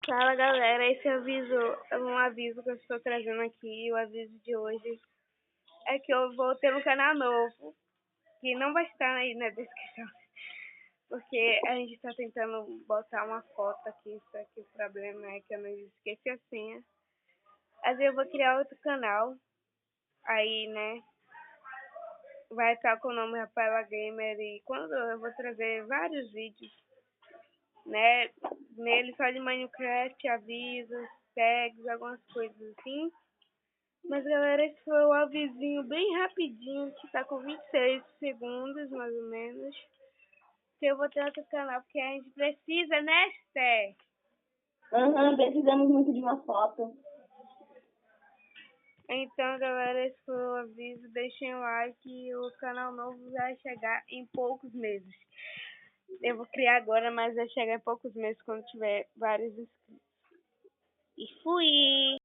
Fala galera, esse aviso é um aviso que eu estou trazendo aqui. O aviso de hoje é que eu vou ter um canal novo, que não vai estar aí na descrição, porque a gente está tentando botar uma foto aqui, só que o problema é que eu não esqueci a senha. Mas eu vou criar outro canal, aí né, vai estar com o nome Rafaela Gamer, e quando eu vou trazer vários vídeos, né, nele só de Minecraft, avisos, tags, algumas coisas assim. Mas galera, esse foi o avisinho bem rapidinho, que tá com 26 segundos mais ou menos, que eu vou ter outro canal, porque a gente precisa, né, Sté? Precisamos muito de uma foto. Então galera, esse foi o aviso, deixem o like e o canal novo vai chegar em poucos meses. Eu vou criar agora, mas vai chegar em poucos meses quando tiver vários inscritos. E fui!